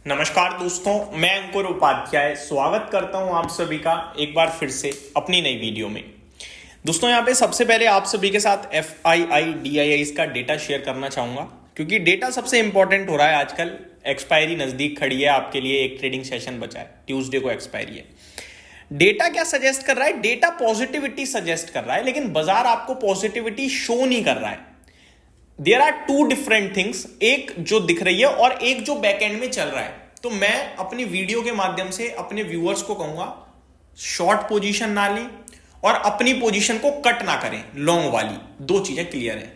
नमस्कार दोस्तों, मैं अंकुर उपाध्याय स्वागत करता हूं आप सभी का एक बार फिर से अपनी नई वीडियो में। दोस्तों यहां पे सबसे पहले आप सभी के साथ FII का डेटा शेयर करना चाहूंगा, क्योंकि डेटा सबसे इंपॉर्टेंट हो रहा है आजकल। एक्सपायरी नजदीक खड़ी है, आपके लिए एक ट्रेडिंग सेशन बचा है, ट्यूसडे को एक्सपायरी है। डेटा क्या सजेस्ट कर रहा है? डेटा पॉजिटिविटी सजेस्ट कर रहा है, लेकिन बाजार आपको पॉजिटिविटी शो नहीं कर रहा है। There are two different things, एक जो दिख रही है और एक जो बैकएंड में चल रहा है। तो मैं अपनी वीडियो के माध्यम से अपने व्यूअर्स को कहूंगा, शॉर्ट पोजीशन ना लें और अपनी पोजीशन को कट ना करें। लॉन्ग वाली दो चीजें क्लियर है।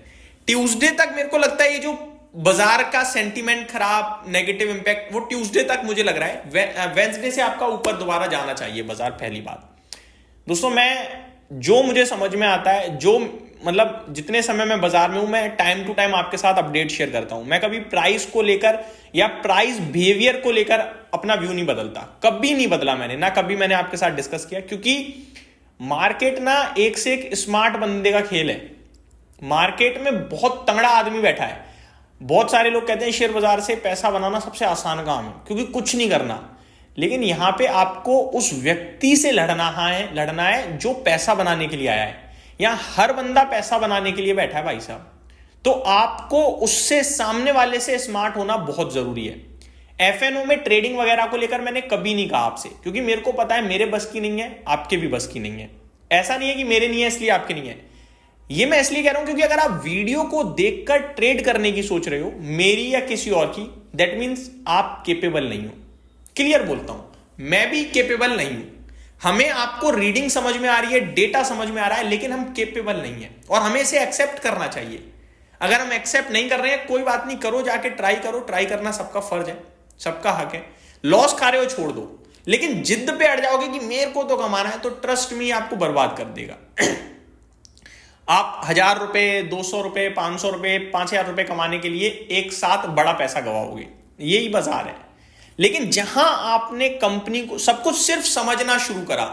ट्यूसडे तक मेरे को लगता है ये जो बाजार का सेंटीमेंट खराब, नेगेटिव इंपैक्ट, वो ट्यूसडे तक मुझे लग रहा है। वेंसडे से आपका ऊपर दोबारा जाना चाहिए बाजार। पहली बात दोस्तों, मैं जो मुझे समझ में आता है, जो मतलब जितने समय मैं बाजार में हूं, मैं टाइम टू टाइम आपके साथ अपडेट शेयर करता हूं। मैं कभी प्राइस को लेकर या प्राइस बिहेवियर को लेकर अपना व्यू नहीं बदलता, कभी नहीं बदला मैंने, ना कभी मैंने आपके साथ डिस्कस किया, क्योंकि मार्केट ना एक से एक स्मार्ट बंदे का खेल है। मार्केट में बहुत तगड़ा आदमी बैठा है। बहुत सारे लोग कहते हैं शेयर बाजार से पैसा बनाना सबसे आसान काम है, क्योंकि कुछ नहीं करना। लेकिन यहां पे आपको उस व्यक्ति से लड़ना है जो पैसा बनाने के लिए आया है। यहां हर बंदा पैसा बनाने के लिए बैठा है भाई साहब। तो आपको उससे, सामने वाले से स्मार्ट होना बहुत जरूरी है। FNO में ट्रेडिंग वगैरह को लेकर मैंने कभी नहीं कहा आपसे, क्योंकि मेरे को पता है मेरे बस की नहीं है, आपके भी बस की नहीं है। ऐसा नहीं है कि मेरे नहीं है इसलिए आपके नहीं है। ये मैं इसलिए कह रहा हूं क्योंकि अगर आप वीडियो को देखकर ट्रेड करने की सोच रहे हो, मेरी या किसी और की, दैट मीन्स आप केपेबल नहीं हो। क्लियर बोलता हूं, मैं भी केपेबल नहीं हूं। हमें आपको रीडिंग समझ में आ रही है, डेटा समझ में आ रहा है, लेकिन हम केपेबल नहीं है और हमें इसे एक्सेप्ट करना चाहिए। अगर हम एक्सेप्ट नहीं कर रहे हैं, कोई बात नहीं, करो, जाके ट्राई करो। ट्राई करना सबका फर्ज है, सबका हक है। लॉस खा रहे हो छोड़ दो, लेकिन जिद पे अड़ जाओगे कि मेरे को तो कमाना है, तो ट्रस्ट मी आपको बर्बाद कर देगा। आप 1000 रुपए, 200 रुपए, 500 रुपए, 5000 रुपए कमाने के लिए एक साथ बड़ा पैसा गवाओगे। यही बाजार है। लेकिन जहां आपने कंपनी को सब कुछ सिर्फ समझना शुरू करा,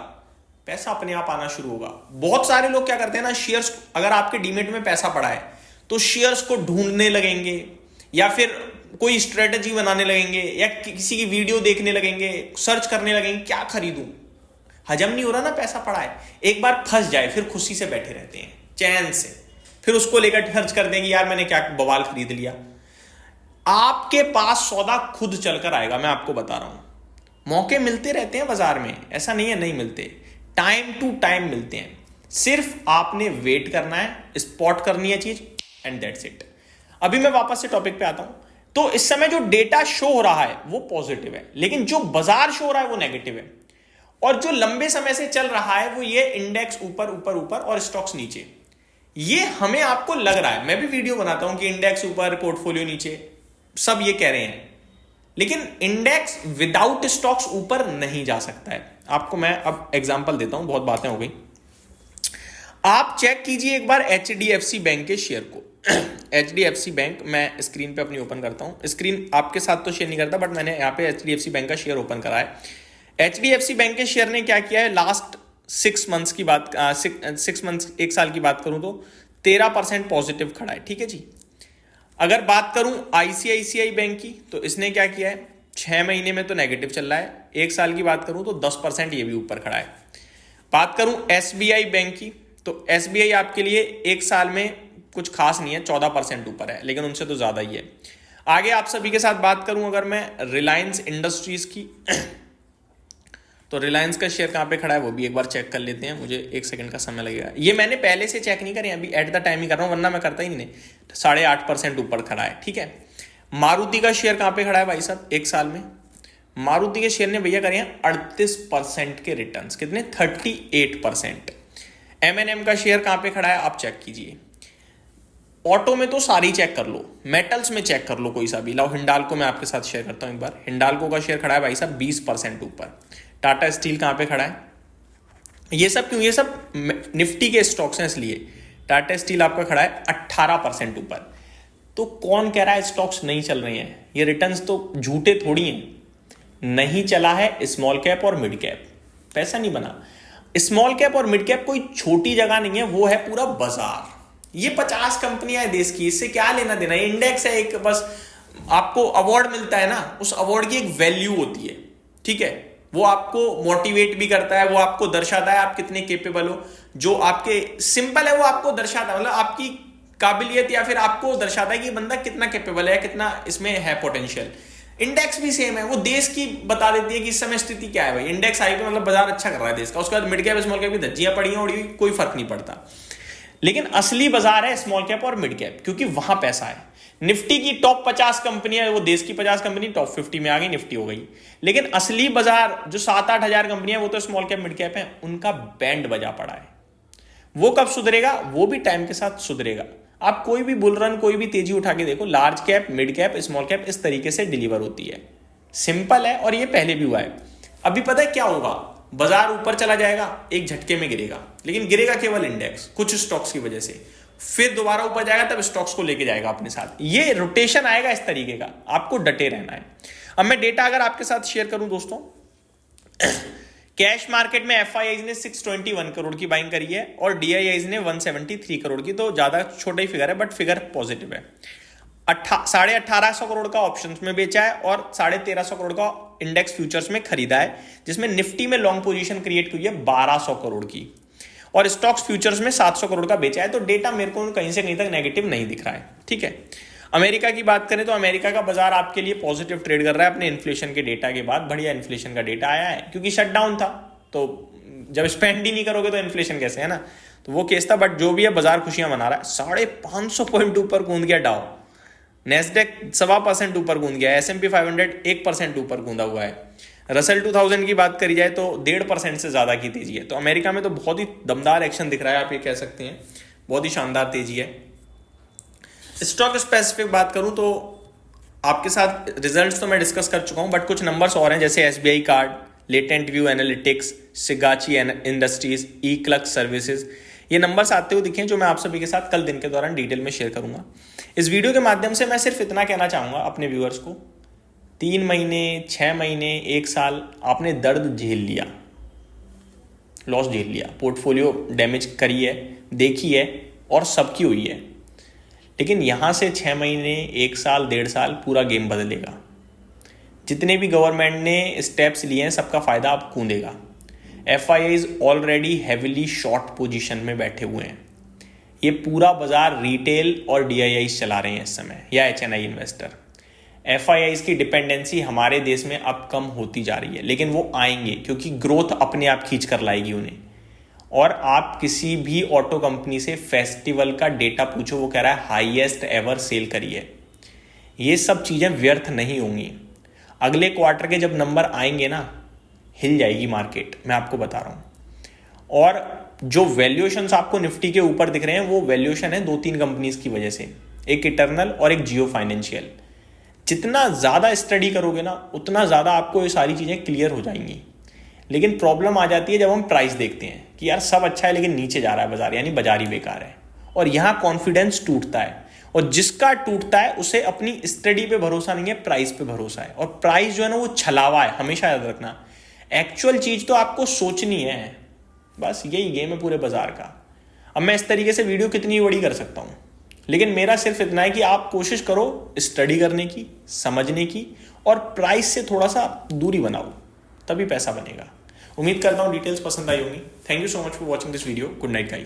पैसा अपने आप आना शुरू होगा। बहुत सारे लोग क्या करते हैं ना, शेयर्स, अगर आपके डीमेट में पैसा पड़ा है तो शेयर्स को ढूंढने लगेंगे, या फिर कोई स्ट्रेटजी बनाने लगेंगे, या किसी की वीडियो देखने लगेंगे, सर्च करने लगेंगे क्या खरीदूं। हजम नहीं हो रहा ना, पैसा पड़ा है। एक बार फंस जाए फिर खुशी से बैठे रहते हैं, चैन से, फिर उसको लेकर खर्च कर देंगे, यार मैंने क्या बवाल खरीद लिया। आपके पास सौदा खुद चलकर आएगा, मैं आपको बता रहा हूं। मौके मिलते रहते हैं बाजार में, ऐसा नहीं है नहीं मिलते, टाइम टू टाइम मिलते हैं। सिर्फ आपने वेट करना है, स्पॉट करनी है चीज, एंड दैट्स इट। अभी मैं वापस से टॉपिक पे आता हूं। तो इस समय जो डेटा शो हो रहा है वो पॉजिटिव है, लेकिन जो बाजार शो हो रहा है वो नेगेटिव है। और जो लंबे समय से चल रहा है वो ये इंडेक्स ऊपर ऊपर ऊपर और स्टॉक्स नीचे। ये हमें आपको लग रहा है, मैं भी वीडियो बनाता हूं कि इंडेक्स ऊपर, पोर्टफोलियो नीचे, सब ये कह रहे हैं, लेकिन इंडेक्स विदाउट स्टॉक्स ऊपर नहीं जा सकता है। आपको मैं अब एग्जांपल देता हूं, बहुत बातें हो गई। आप चेक कीजिए एक बार HDFC बैंक के शेयर को। HDFC बैंक, मैं स्क्रीन पे अपनी ओपन करता हूं। स्क्रीन आपके साथ तो शेयर नहीं करता, बट मैंने यहां पे HDFC बैंक का शेयर ओपन करा है। HDFC बैंक के शेयर ने क्या किया है, लास्ट 6 मंथ्स की बात, 6 मंथ्स, एक साल की बात करूं तो 13% पॉजिटिव खड़ा है। ठीक है जी। अगर बात करूं ICICI बैंक की, तो इसने क्या किया है, 6 महीने में तो नेगेटिव चल रहा है। एक साल की बात करूं तो 10% ये भी ऊपर खड़ा है। बात करूं SBI बैंक की, तो SBI आपके लिए एक साल में कुछ खास नहीं है, 14% ऊपर है, लेकिन उनसे तो ज्यादा ही है। आगे आप सभी के साथ बात करूं अगर मैं रिलायंस इंडस्ट्रीज की, तो रिलायंस का शेयर कहां पे खड़ा है वो भी एक बार चेक कर लेते हैं। मुझे 1 सेकंड का समय लगेगा। ये मैंने पहले से चेक नहीं करे, अभी एट द टाइम ही कर रहा हूं, वरना मैं करता ही नहीं। 8.5% ऊपर खड़ा है। ठीक है। मारुति का शेयर कहां पे खड़ा है भाई साहब, एक साल में मारुति के शेयर ने भैया करे हैं 38% के रिटर्न। कितने? 38%। M&M का शेयर कहां पे खड़ा है आप चेक कीजिए। ऑटो में तो सारी चेक कर लो, मेटल्स में चेक कर लो कोई सा भी। लाओ हिंडाल्को में आपके साथ शेयर करता हूं एक बार। हिंडाल्को का शेयर खड़ा है भाई साहब 20% ऊपर। टाटा स्टील कहां पे खड़ा है? ये सब क्यों, ये सब निफ्टी के स्टॉक्स हैं इसलिए। टाटा स्टील आपका खड़ा है 18% ऊपर। तो कौन कह रहा है स्टॉक्स नहीं चल रहे हैं? ये रिटर्न्स तो झूठे थोड़ी हैं। नहीं चला है स्मॉल कैप और मिड कैप, पैसा नहीं बना। स्मॉल कैप और मिड कैप कोई छोटी जगह नहीं है, वो है पूरा बाजार। ये 50 कंपनियां हैं देश की, इससे क्या लेना देना? इंडेक्स है एक, बस आपको अवार्ड मिलता है ना, उस अवार्ड की एक वैल्यू होती है, ठीक है। वो आपको मोटिवेट भी करता है, वो आपको दर्शाता है आप कितने केपेबल हो। जो आपके सिंपल है वो आपको दर्शाता है, मतलब आपकी काबिलियत, या फिर आपको दर्शाता है कि बंदा कितना केपेबल है, कितना इसमें है पोटेंशियल। इंडेक्स भी सेम है, वो देश की बता देती है कि इस समय स्थिति क्या है भाई। इंडेक्स आई पे मतलब बाजार अच्छा कर रहा है देश का, उसके बाद मिड कैप स्मॉल कैप की धज्जियां पड़ी हैं उड़ी, कोई फर्क नहीं पड़ता। लेकिन असली बाजार है स्मॉल कैप और मिड कैप, क्योंकि वहां पैसा है। निफ्टी की टॉप 50 कंपनियां, वो देश की 50 कंपनी टॉप 50 में आ गई, निफ्टी हो गई। लेकिन असली बाजार जो 7-8 हजार कंपनियां, वो तो स्मॉल कैप मिड कैप है, उनका बैंड बजा पड़ा है। वो कब सुधरेगा? वो भी टाइम के साथ सुधरेगा। आप कोई भी बुल रन, कोई भी तेजी उठा के देखो, large cap, mid cap, small cap इस तरीके से डिलीवर होती है। सिंपल है, और ये पहले भी हुआ है। अभी पता है क्या होगा? बाजार ऊपर चला जाएगा, एक झटके में गिरेगा, लेकिन गिरेगा केवल इंडेक्स, कुछ स्टॉक्स की वजह से। फिर दोबारा ऊपर जाएगा, तब स्टॉक्स को लेके जाएगा अपने साथ। ये रोटेशन आएगा इस तरीके का, आपको डटे रहना है। अब मैं डेटा अगर आपके साथ शेयर करूं दोस्तों, कैश मार्केट में एफआईआईज ने 621 करोड़ की बाइंग करी है और डीआईआईज ने 173 करोड़ की, तो ज्यादा छोटा ही फिगर है, बट फिगर पॉजिटिव है। 1850 करोड़ का ऑप्शंस में बेचा है और 1350 करोड़ का इंडेक्स फ्यूचर्स में खरीदा है, जिसमें निफ्टी में लॉन्ग पोजीशन क्रिएट हुई है 1200 करोड़ की, और स्टॉक्स फ्यूचर्स में 700 करोड़ का बेचा है। तो डेटा मेरे को कहीं से कहीं तक नेगेटिव नहीं दिख रहा है, ठीक है। अमेरिका की बात करें तो अमेरिका का बाजार आपके लिए पॉजिटिव ट्रेड कर रहा है अपने इन्फ्लेशन के डेटा के बाद। बढ़िया इन्फ्लेशन का डेटा आया है, क्योंकि शटडाउन था, तो जब स्पेंड ही नहीं करोगे तो इन्फ्लेशन कैसे, है ना। तो वो केस था, बट जो भी है बाजार खुशियां मना रहा है। 550 पॉइंट ऊपर कूद गया डाउ, नेस्डेक 1.25% ऊपर कूद गया, S&P 500 1% ऊपर कूदा हुआ है। रसल 2000 की बात करी जाए तो 1.5% से ज्यादा की तेजी है। तो अमेरिका में तो बहुत ही दमदार एक्शन दिख रहा है, आप ये कह सकते हैं, बहुत ही शानदार तेजी है। स्टॉक स्पेसिफिक बात करूं तो आपके साथ रिजल्ट्स तो मैं डिस्कस कर चुका हूं, बट कुछ नंबर्स और हैं, जैसे SBI card, latent view analytics, Sigachi industries, eClerx services. ये नंबर्स आते हुए दिखे, जो मैं आप सभी के साथ कल दिन के दौरान डिटेल में शेयर करूंगा। इस वीडियो के माध्यम से मैं सिर्फ इतना कहना चाहूंगा अपने व्यूअर्स को, 3 महीने, 6 महीने, 1 साल आपने दर्द झेल लिया, लॉस झेल लिया, पोर्टफोलियो डैमेज करी है, देखी है, और सबकी हुई है। लेकिन यहां से 6 महीने, 1 साल, 1.5 साल पूरा गेम बदलेगा। जितने भी गवर्नमेंट ने स्टेप्स लिए हैं, सबका फायदा आप कूदेगा। FIIs already heavily short position में बैठे हुए हैं। ये पूरा बाजार रिटेल और DIIs चला रहे हैं इस समय, या HNI इन्वेस्टर। FIIs की डिपेंडेंसी हमारे देश में अब कम होती जा रही है, लेकिन वो आएंगे, क्योंकि ग्रोथ अपने आप खींच कर लाएगी उन्हें। और आप किसी भी ऑटो कंपनी से फेस्टिवल का डेटा पूछो, वो कह रहा है हाईएस्ट एवर सेल करी है। ये सब चीजें व्यर्थ नहीं होंगी। अगले क्वार्टर के जब नंबर आएंगे ना, हिल जाएगी मार्केट, मैं आपको बता रहा हूं। और जो वैल्यूएशंस आपको निफ्टी के ऊपर दिख रहे हैं, वो वैल्यूएशन है 2-3 कंपनीज की वजह से, एक इटर्नल और एक जियो फाइनेंशियल। जितना ज्यादा स्टडी करोगे ना, उतना ज्यादा आपको ये सारी चीजें क्लियर हो जाएंगी। लेकिन प्रॉब्लम आ जाती है जब हम प्राइस देखते हैं कि यार सब अच्छा है लेकिन नीचे जा रहा है बाजार, यानी बाजार ही बेकार है, और यहां कॉन्फिडेंस टूटता है। और जिसका टूटता है उसे अपनी स्टडी पे भरोसा नहीं है, प्राइस पे भरोसा है। और प्राइस जो है ना, वो छलावा है, हमेशा याद रखना। एक्चुअल चीज तो आपको सोचनी है, बस यही गेम है पूरे बाजार का। अब मैं इस तरीके से वीडियो कितनी बड़ी कर सकता हूं, लेकिन मेरा सिर्फ इतना है कि आप कोशिश करो स्टडी करने की, समझने की, और प्राइस से थोड़ा सा दूरी बनाओ, तभी पैसा बनेगा। उम्मीद करता हूं डिटेल्स पसंद आई होंगी। Thank you so much for watching this video. Good night guys.